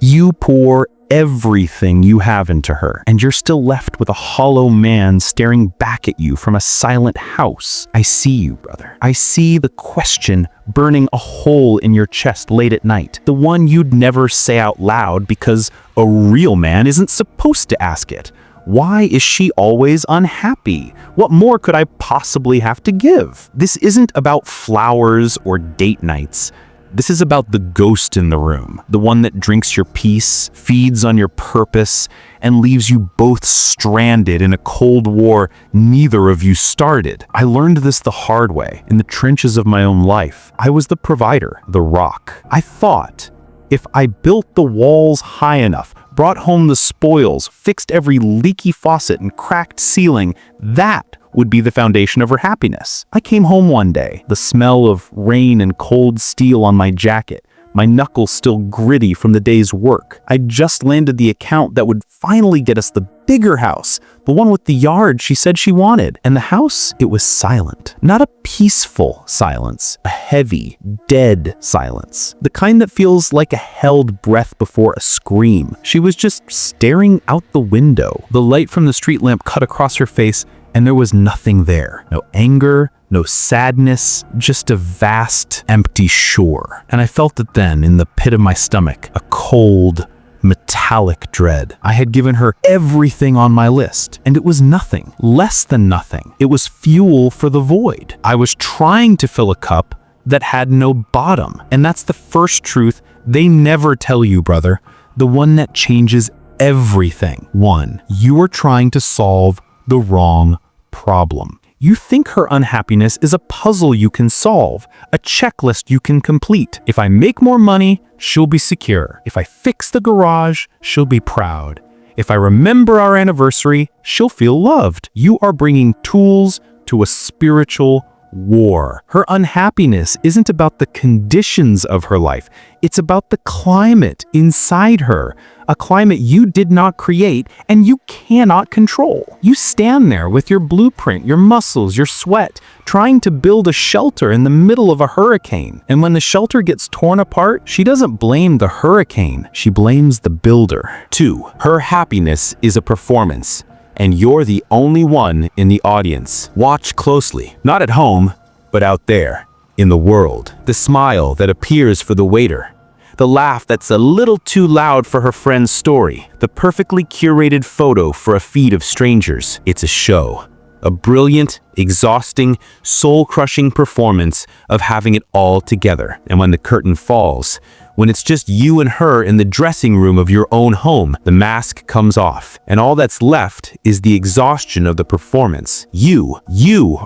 You pour everything you have into her, and you're still left with a hollow man staring back at you from a silent house. I see you, brother. I see the question burning a hole in your chest late at night. The one you'd never say out loud because a real man isn't supposed to ask it. Why is she always unhappy? What more could I possibly have to give? This isn't about flowers or date nights. This is about the ghost in the room, the one that drinks your peace, feeds on your purpose, and leaves you both stranded in a cold war neither of you started. I learned this the hard way, in the trenches of my own life. I was the provider, the rock. I thought, if I built the walls high enough, brought home the spoils, fixed every leaky faucet and cracked ceiling, that would be the foundation of her happiness. I came home one day, the smell of rain and cold steel on my jacket, my knuckles still gritty from the day's work. I just landed the account that would finally get us the bigger house, the one with the yard she said she wanted. And the house, it was silent. Not a peaceful silence, a heavy, dead silence. The kind that feels like a held breath before a scream. She was just staring out the window. The light from the street lamp cut across her face, and there was nothing there. No anger, no sadness, just a vast, empty shore. And I felt it then in the pit of my stomach, a cold, metallic dread. I had given her everything on my list, and it was nothing, less than nothing. It was fuel for the void. I was trying to fill a cup that had no bottom. And that's the first truth they never tell you, brother. The one that changes everything. 1. You are trying to solve the wrong problem. You think her unhappiness is a puzzle you can solve, a checklist you can complete. If I make more money, she'll be secure. If I fix the garage, she'll be proud. If I remember our anniversary, she'll feel loved. You are bringing tools to a spiritual war. Her unhappiness isn't about the conditions of her life. It's about the climate inside her, a climate you did not create and you cannot control. You stand there with your blueprint, your muscles, your sweat, trying to build a shelter in the middle of a hurricane. And when the shelter gets torn apart, she doesn't blame the hurricane, she blames the builder. 2. Her happiness is a performance, and you're the only one in the audience. Watch closely, not at home, but out there, in the world. The smile that appears for the waiter, the laugh that's a little too loud for her friend's story, the perfectly curated photo for a feed of strangers. It's a show, a brilliant, exhausting, soul-crushing performance of having it all together. And when the curtain falls, when it's just you and her in the dressing room of your own home, the mask comes off, and all that's left is the exhaustion of the performance. You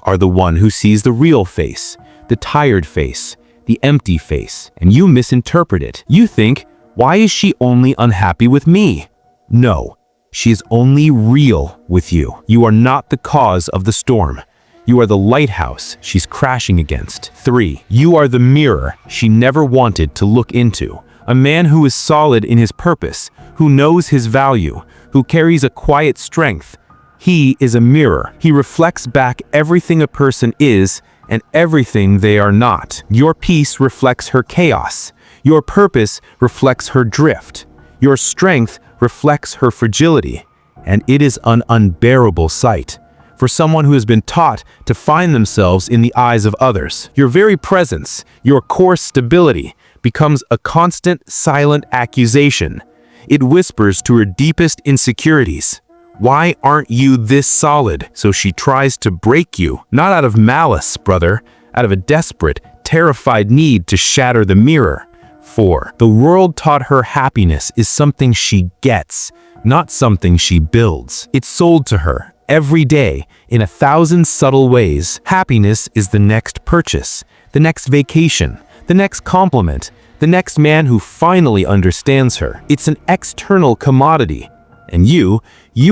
are the one who sees the real face, the tired face, the empty face, and you misinterpret it. You think, why is she only unhappy with me? No, she is only real with you. You are not the cause of the storm. You are the lighthouse she's crashing against. 3. You are the mirror she never wanted to look into. A man who is solid in his purpose, who knows his value, who carries a quiet strength. He is a mirror. He reflects back everything a person is and everything they are not. Your peace reflects her chaos. Your purpose reflects her drift. Your strength reflects her fragility. And it is an unbearable sight for someone who has been taught to find themselves in the eyes of others. Your very presence, your core stability, becomes a constant, silent accusation. It whispers to her deepest insecurities. Why aren't you this solid? So she tries to break you, not out of malice, brother, out of a desperate, terrified need to shatter the mirror. 4. The world taught her happiness is something she gets, not something she builds. It's sold to her every day in 1,000 subtle ways. Happiness is the next purchase, the next vacation, the next compliment, the next man who finally understands her. It's an external commodity, and you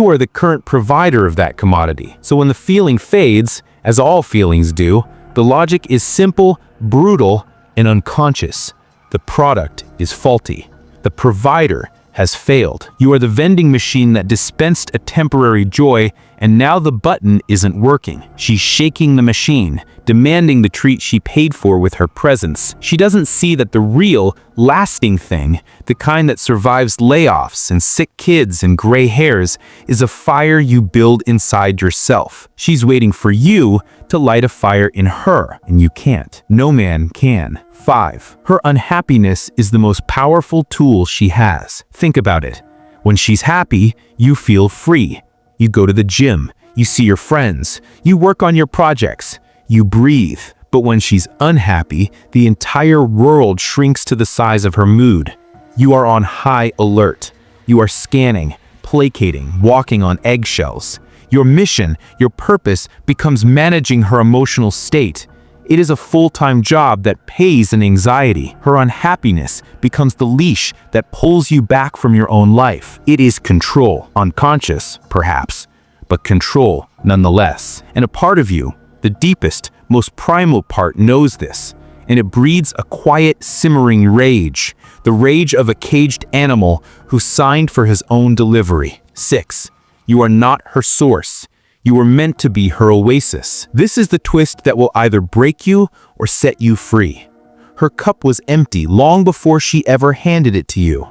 are the current provider of that commodity. So when the feeling fades, as all feelings do, the logic is simple, brutal, and unconscious. The product is faulty. The provider has failed. You are the vending machine that dispensed a temporary joy And now the button isn't working. She's shaking the machine, demanding the treat she paid for with her presence. She doesn't see that the real, lasting thing, the kind that survives layoffs and sick kids and gray hairs, is a fire you build inside yourself. She's waiting for you to light a fire in her, and you can't. No man can. 5. Her unhappiness is the most powerful tool she has. Think about it. When she's happy, you feel free. You go to the gym, you see your friends, you work on your projects, you breathe. But when she's unhappy, the entire world shrinks to the size of her mood. You are on high alert. You are scanning, placating, walking on eggshells. Your mission, your purpose, becomes managing her emotional state. It is a full-time job that pays an anxiety. Her unhappiness becomes the leash that pulls you back from your own life. It is control, unconscious, perhaps, but control nonetheless. And a part of you, the deepest, most primal part, knows this, and it breeds a quiet, simmering rage, the rage of a caged animal who signed for his own delivery. 6. You are not her source. You were meant to be her oasis. This is the twist that will either break you or set you free. Her cup was empty long before she ever handed it to you.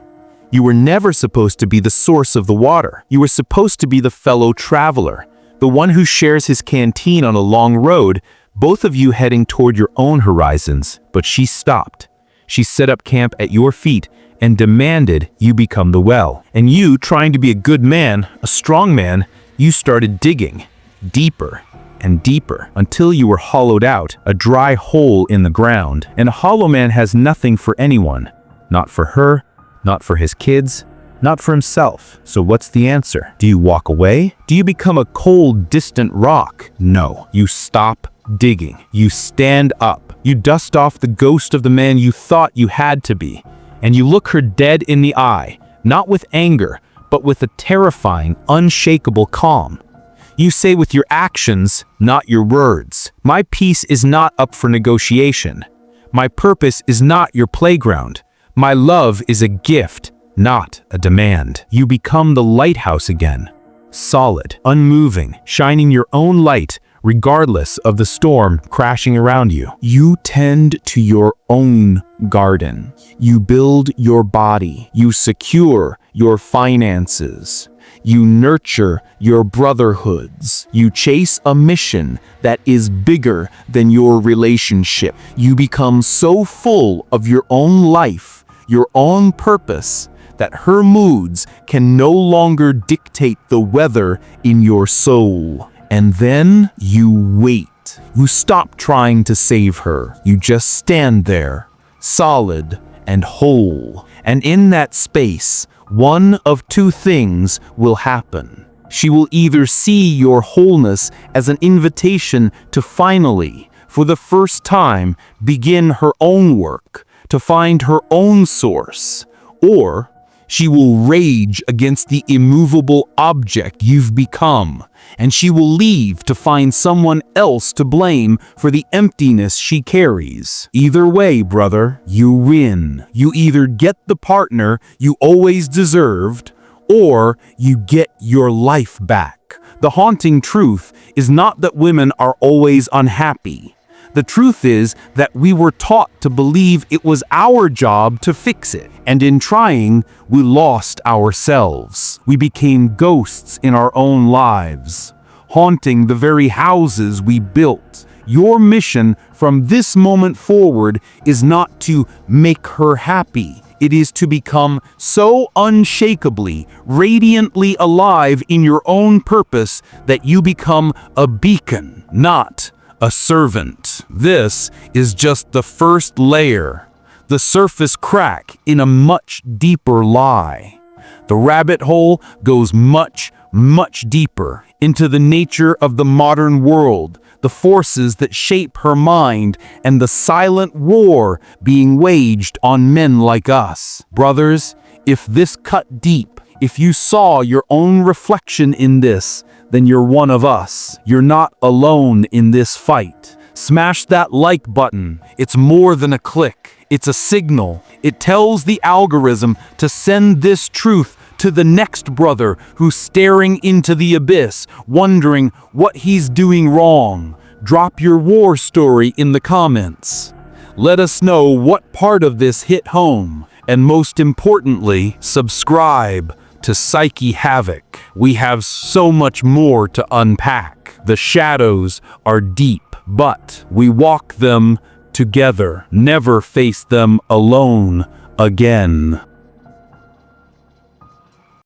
You were never supposed to be the source of the water. You were supposed to be the fellow traveler, the one who shares his canteen on a long road, both of you heading toward your own horizons. But she stopped. She set up camp at your feet and demanded you become the well. And you, trying to be a good man, a strong man, you started digging deeper and deeper until you were hollowed out, a dry hole in the ground. And a hollow man has nothing for anyone, not for her, not for his kids, not for himself. So what's the answer? Do you walk away? Do you become a cold, distant rock? No, you stop digging. You stand up. You dust off the ghost of the man you thought you had to be, and you look her dead in the eye, not with anger, but with a terrifying, unshakable calm. You say with your actions, not your words, "My peace is not up for negotiation. My purpose is not your playground. My love is a gift, not a demand." You become the lighthouse again, solid, unmoving, shining your own light regardless of the storm crashing around you. You tend to your own garden. You build your body. You secure your finances. You nurture your brotherhoods. You chase a mission that is bigger than your relationship. You become so full of your own life, your own purpose, that her moods can no longer dictate the weather in your soul. And then you wait. You stop trying to save her. You just stand there, solid and whole. And in that space, one of two things will happen. She will either see your wholeness as an invitation to finally, for the first time, begin her own work, to find her own source, or she will rage against the immovable object you've become, and she will leave to find someone else to blame for the emptiness she carries. Either way, brother, you win. You either get the partner you always deserved, or you get your life back. The haunting truth is not that women are always unhappy. The truth is that we were taught to believe it was our job to fix it. And in trying, we lost ourselves. We became ghosts in our own lives, haunting the very houses we built. Your mission from this moment forward is not to make her happy. It is to become so unshakably, radiantly alive in your own purpose that you become a beacon, not a servant. This is just the first layer, the surface crack in a much deeper lie. The rabbit hole goes much, much deeper into the nature of the modern world, the forces that shape her mind, and the silent war being waged on men like us. Brothers, if this cut deep, if you saw your own reflection in this, then you're one of us. You're not alone in this fight. Smash that like button. It's more than a click. It's a signal. It tells the algorithm to send this truth to the next brother who's staring into the abyss, wondering what he's doing wrong. Drop your war story in the comments. Let us know what part of this hit home. And most importantly, subscribe to PsycheHavoc. We have so much more to unpack. The shadows are deep, but we walk them together, never face them alone again.